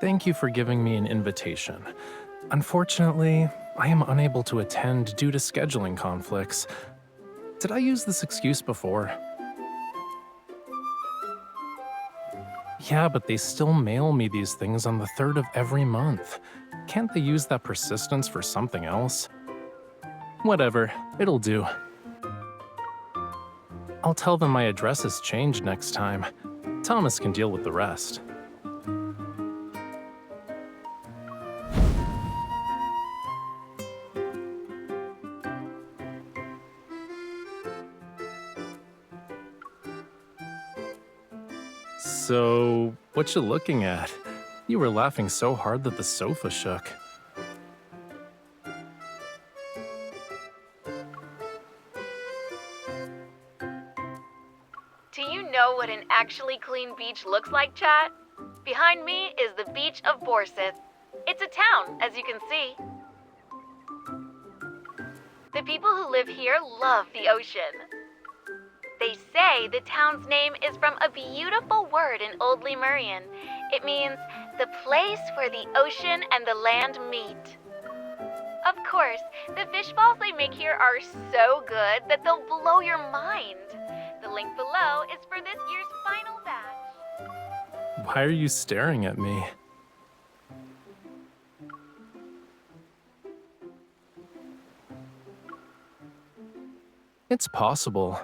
Thank you for giving me an invitation. Unfortunately, I am unable to attend due to scheduling conflicts. Did I use this excuse before? Yeah, but they still mail me these things on the 3rd of every month. Can't they use that persistence for something else? Whatever, it'll do. I'll tell them my address has changed next time. Thomas can deal with the rest. So, what you looking at? You were laughing so hard that the sofa shook. Do you know what an actually clean beach looks like, chat? Behind me is the beach of Borseth. It's a town, as you can see. The people who live here love the ocean. They say the town's name is from a beautiful word in Old Lumerian. It means the place where the ocean and the land meet. Of course, the fish balls they make here are so good that they'll blow your mind. The link below is for this year's final batch. Why are you staring at me? It's possible.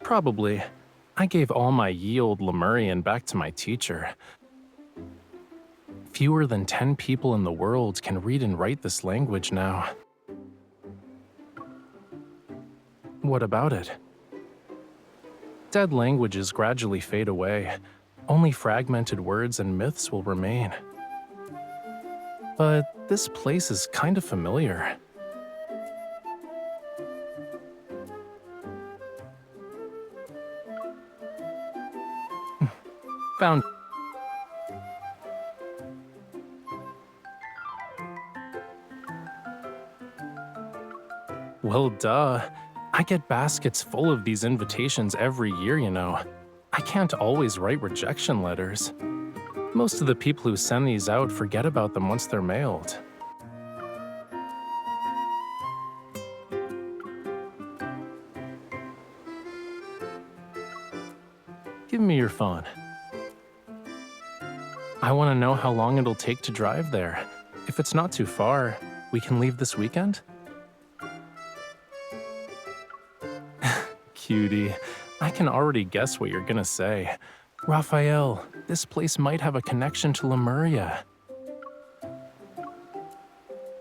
Probably. I gave all my ye old Lumerian back to my teacher. Fewer than 10 people in the world can read and write this language now. What about it? Dead languages gradually fade away. Only fragmented words and myths will remain. But this place is kind of familiar. Found. Well, duh. I get baskets full of these invitations every year, you know. I can't always write rejection letters. Most of the people who send these out forget about them once they're mailed. Give me your phone. I want to know how long it'll take to drive there. If it's not too far, we can leave this weekend? Cutie, I can already guess what you're gonna say. Rafayel, this place might have a connection to Memoria.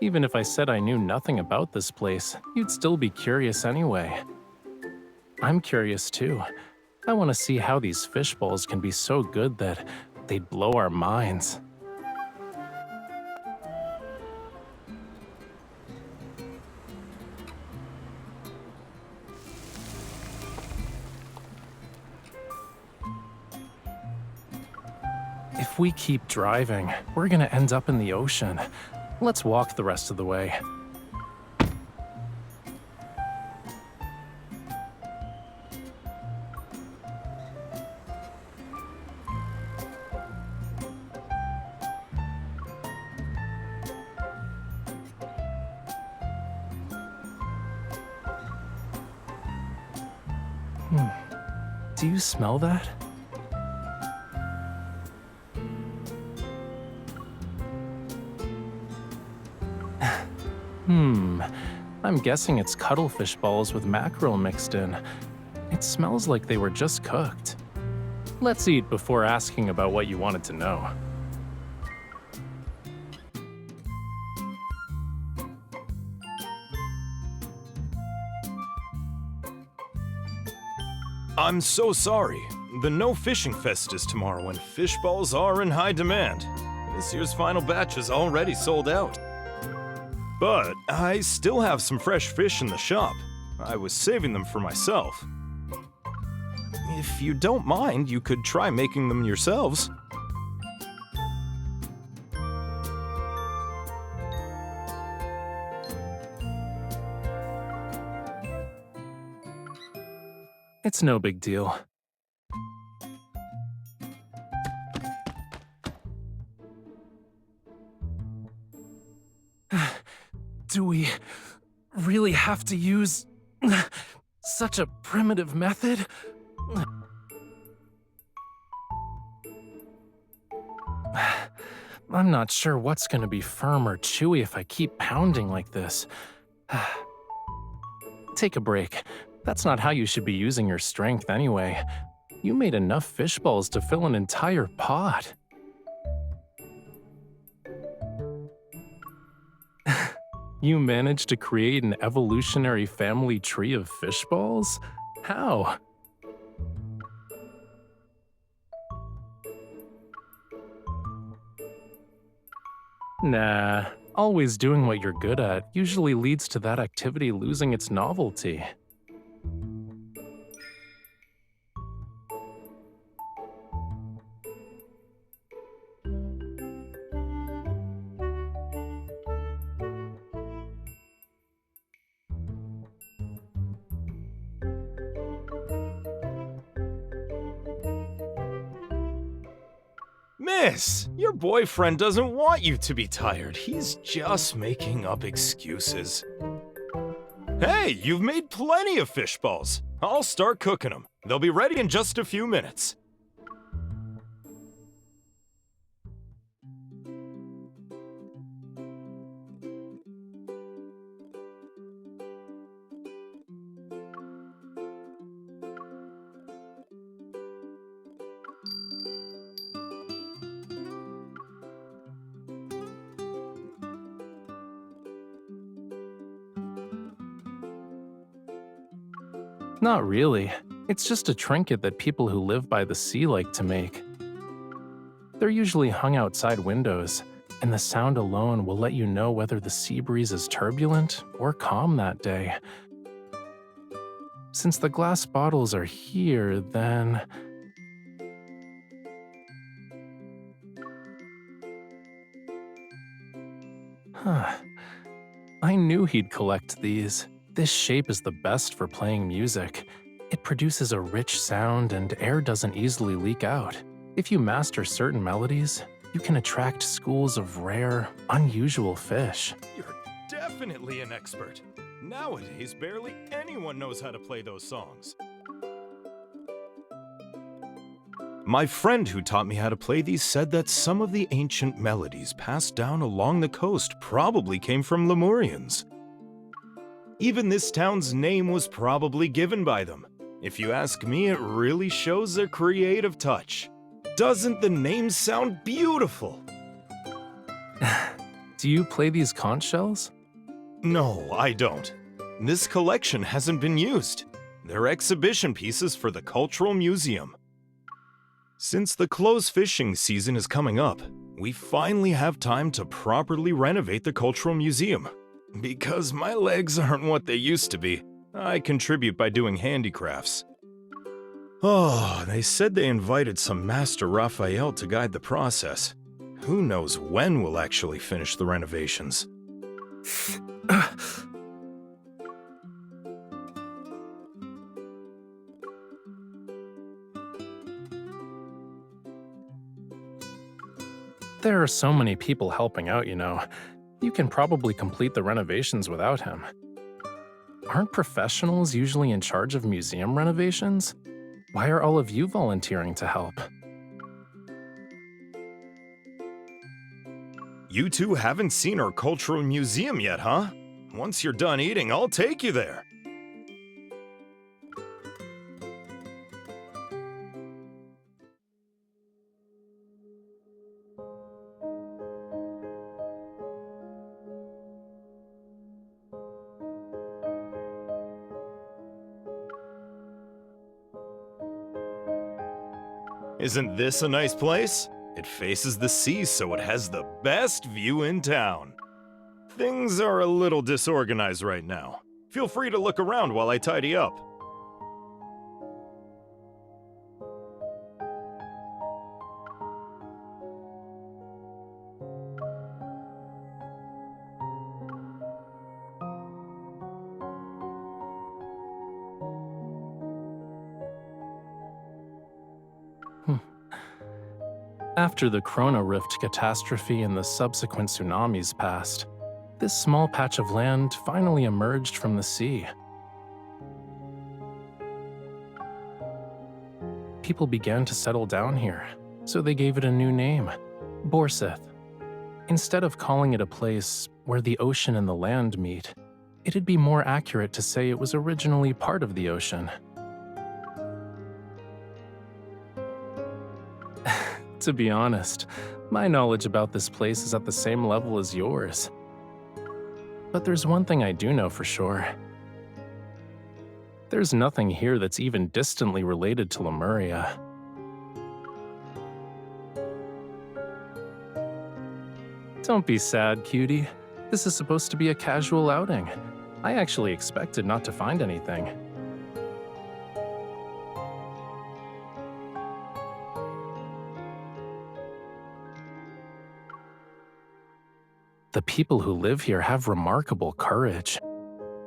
Even if I said I knew nothing about this place, you'd still be curious anyway. I'm curious too. I want to see how these fish balls can be so good that they'd blow our minds. If we keep driving, we're gonna end up in the ocean. Let's walk the rest of the way. Do you smell that? I'm guessing it's cuttlefish balls with mackerel mixed in. It smells like they were just cooked. Let's eat before asking about what you wanted to know. I'm so sorry. The No Fishing Fest is tomorrow and fish balls are in high demand. This year's final batch is already sold out. But I still have some fresh fish in the shop. I was saving them for myself. If you don't mind, you could try making them yourselves. It's no big deal. Do we really have to use such a primitive method? I'm not sure what's gonna be firm or chewy if I keep pounding like this. Take a break. That's not how you should be using your strength anyway. You made enough fish balls to fill an entire pot. You managed to create an evolutionary family tree of fish balls? How? Nah, always doing what you're good at usually leads to that activity losing its novelty. Miss, your boyfriend doesn't want you to be tired. He's just making up excuses. Hey, you've made plenty of fish balls. I'll start cooking them. They'll be ready in just a few minutes. Not really. It's just a trinket that people who live by the sea like to make. They're usually hung outside windows, and the sound alone will let you know whether the sea breeze is turbulent or calm that day. Since the glass bottles are here, then... Huh. I knew he'd collect these. This shape is the best for playing music. It produces a rich sound and air doesn't easily leak out. If you master certain melodies, you can attract schools of rare, unusual fish. You're definitely an expert. Nowadays, barely anyone knows how to play those songs. My friend who taught me how to play these said that some of the ancient melodies passed down along the coast probably came from Lemurians. Even this town's name was probably given by them. If you ask me, it really shows their creative touch. Doesn't the name sound beautiful? Do you play these conch shells? No, I don't. This collection hasn't been used. They're exhibition pieces for the Cultural Museum. Since the closed fishing season is coming up, we finally have time to properly renovate the Cultural Museum. Because my legs aren't what they used to be, I contribute by doing handicrafts. Oh, they said they invited some master Rafayel to guide the process. Who knows when we'll actually finish the renovations? There are so many people helping out, you know. You can probably complete the renovations without him. Aren't professionals usually in charge of museum renovations? Why are all of you volunteering to help? You two haven't seen our cultural museum yet, huh? Once you're done eating, I'll take you there. Isn't this a nice place? It faces the sea, so it has the best view in town. Things are a little disorganized right now. Feel free to look around while I tidy up. After the Corona Rift catastrophe and the subsequent tsunamis passed, this small patch of land finally emerged from the sea. People began to settle down here, so they gave it a new name, Borseth. Instead of calling it a place where the ocean and the land meet, it'd be more accurate to say it was originally part of the ocean. To be honest, my knowledge about this place is at the same level as yours. But there's one thing I do know for sure. There's nothing here that's even distantly related to Lemuria. Don't be sad, cutie. This is supposed to be a casual outing. I actually expected not to find anything. The people who live here have remarkable courage.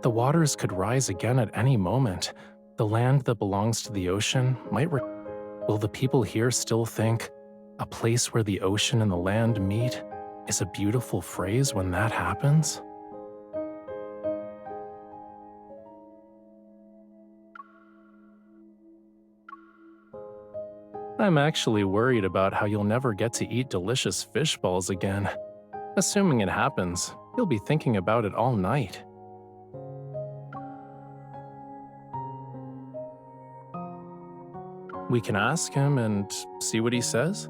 The waters could rise again at any moment. The land that belongs to the ocean might Will the people here still think, a place where the ocean and the land meet is a beautiful phrase when that happens? I'm actually worried about how you'll never get to eat delicious fish balls again. Assuming it happens, you'll be thinking about it all night. We can ask him and see what he says.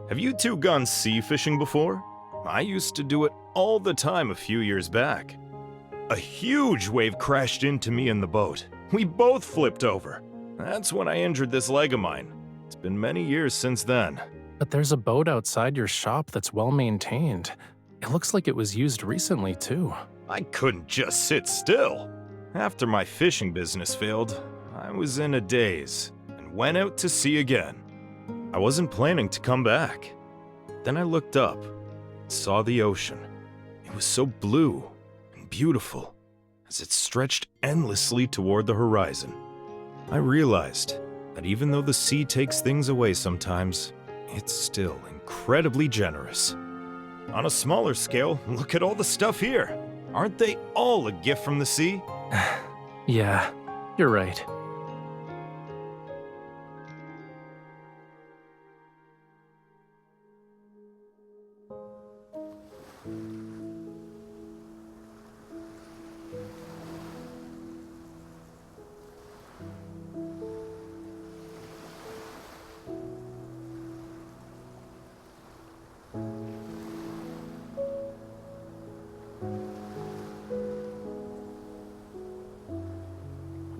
Have you two gone sea fishing before? I used to do it all the time a few years back. A huge wave crashed into me in the boat. We both flipped over. That's when I injured this leg of mine. It's been many years since then. But there's a boat outside your shop that's well maintained. It looks like it was used recently, too. I couldn't just sit still. After my fishing business failed, I was in a daze and went out to sea again. I wasn't planning to come back. Then I looked up and saw the ocean. It was so blue and beautiful as it stretched endlessly toward the horizon. I realized that even though the sea takes things away sometimes, it's still incredibly generous. On a smaller scale, look at all the stuff here. Aren't they all a gift from the sea? Yeah, you're right.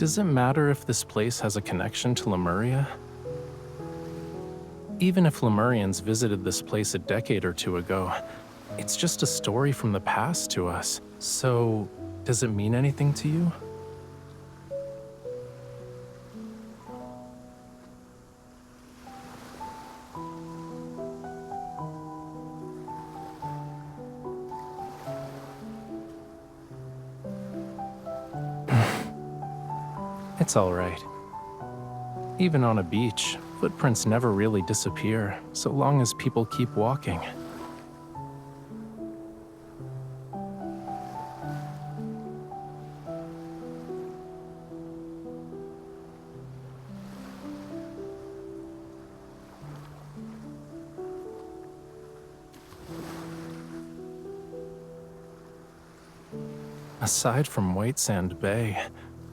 Does it matter if this place has a connection to Lemuria? Even if Lemurians visited this place a decade or two ago, it's just a story from the past to us. So, does it mean anything to you? It's all right. Even on a beach, footprints never really disappear, so long as people keep walking. Aside from White Sand Bay,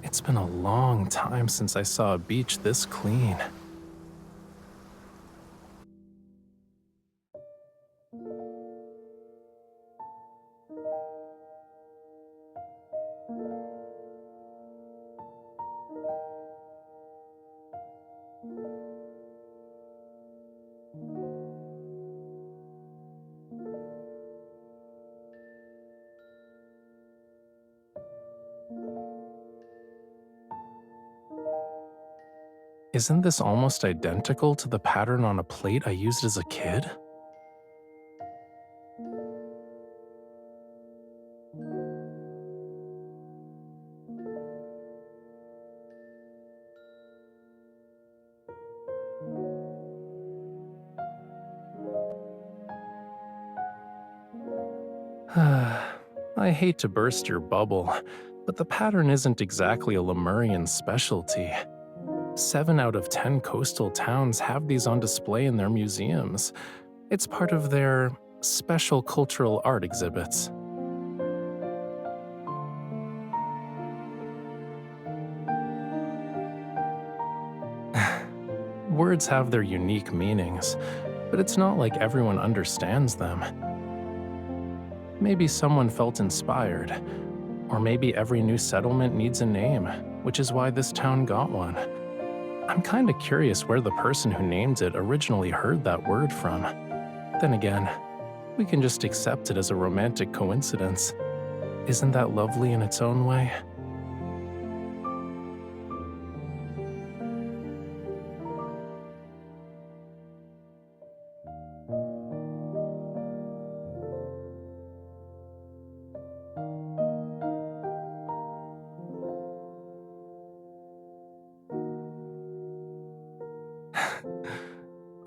it's been a long time since I saw a beach this clean. Isn't this almost identical to the pattern on a plate I used as a kid? I hate to burst your bubble, but the pattern isn't exactly a Lumerian specialty. 7 out of 10 coastal towns have these on display in their museums. It's part of their special cultural art exhibits. Words have their unique meanings, but it's not like everyone understands them. Maybe someone felt inspired, or maybe every new settlement needs a name, which is why this town got one. I'm kinda curious where the person who named it originally heard that word from. Then again, we can just accept it as a romantic coincidence. Isn't that lovely in its own way?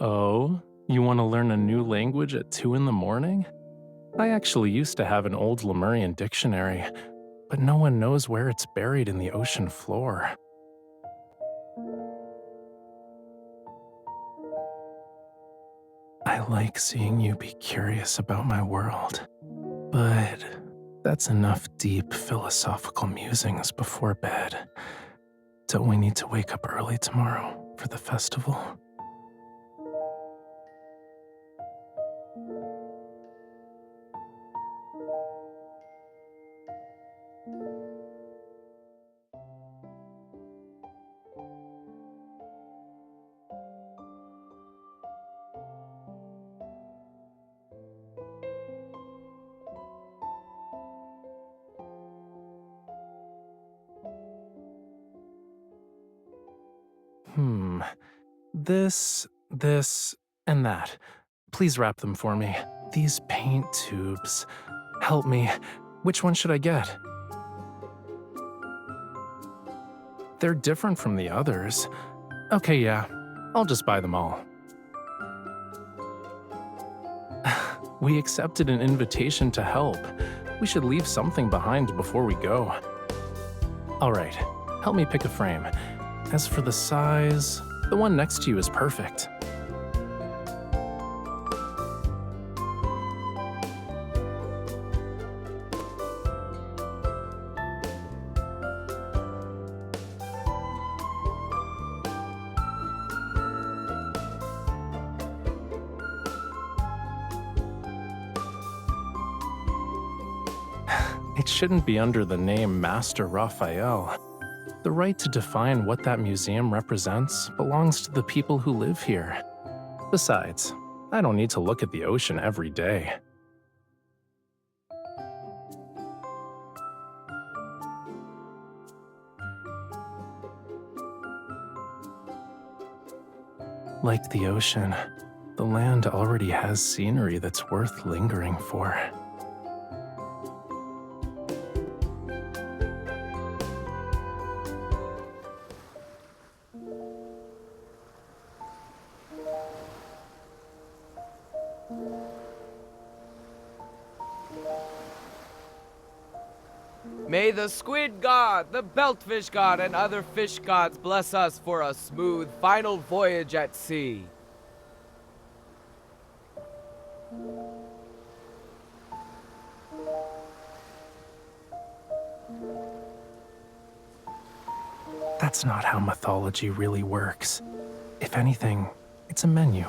Oh, you want to learn a new language at 2 in the morning? I actually used to have an old Lumerian dictionary, but no one knows where it's buried in the ocean floor. I like seeing you be curious about my world, but that's enough deep philosophical musings before bed. Don't we need to wake up early tomorrow for the festival? Hmm. This, and that. Please wrap them for me. These paint tubes. Help me. Which one should I get? They're different from the others. Okay, yeah. I'll just buy them all. We accepted an invitation to help. We should leave something behind before we go. Alright, help me pick a frame. As for the size, the one next to you is perfect. It shouldn't be under the name Master Rafayel. The right to define what that museum represents belongs to the people who live here. Besides, I don't need to look at the ocean every day. Like the ocean, the land already has scenery that's worth lingering for. May the squid god, the beltfish god, and other fish gods bless us for a smooth final voyage at sea. That's not how mythology really works. If anything, it's a menu.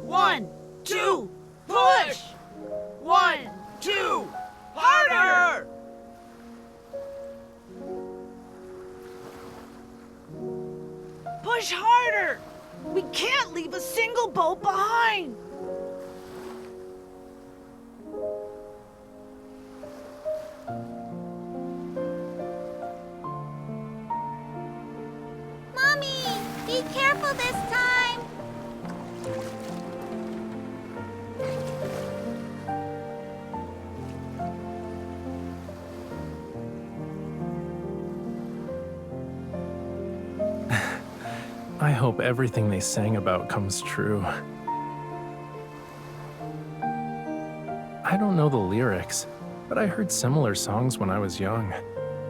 One, two, push! 1, 2, harder! Push harder! We can't leave a single boat behind! Mommy, be careful this time. I hope everything they sang about comes true. I don't know the lyrics, but I heard similar songs when I was young.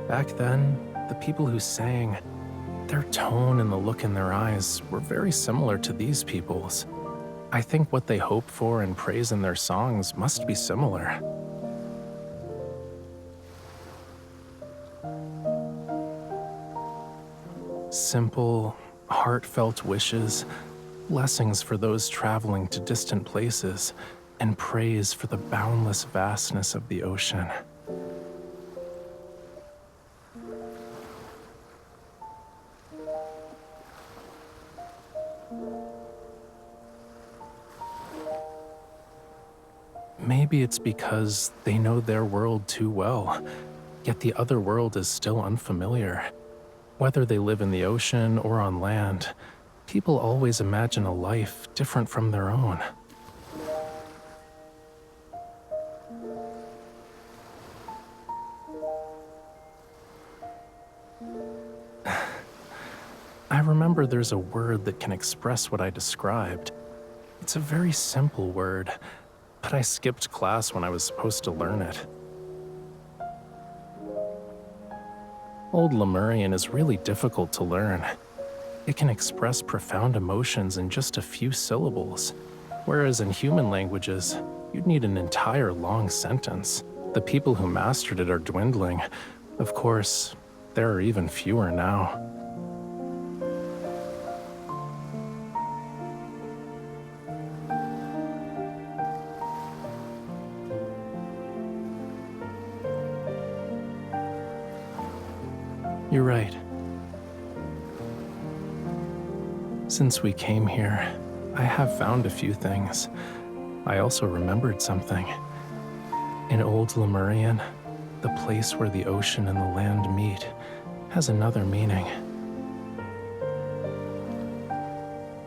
Back then, the people who sang, their tone and the look in their eyes were very similar to these people's. I think what they hope for and praise in their songs must be similar. Simple, heartfelt wishes, blessings for those traveling to distant places, and praise for the boundless vastness of the ocean. Maybe it's because they know their world too well, yet the other world is still unfamiliar. Whether they live in the ocean or on land, people always imagine a life different from their own. I remember there's a word that can express what I described. It's a very simple word, but I skipped class when I was supposed to learn it. Old Lumerian is really difficult to learn. It can express profound emotions in just a few syllables, whereas in human languages, you'd need an entire long sentence. The people who mastered it are dwindling. Of course, there are even fewer now. You're right. Since we came here, I have found a few things. I also remembered something. In Old Lumerian, the place where the ocean and the land meet has another meaning.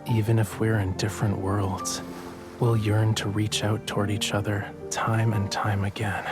Even if we're in different worlds, we'll yearn to reach out toward each other time and time again.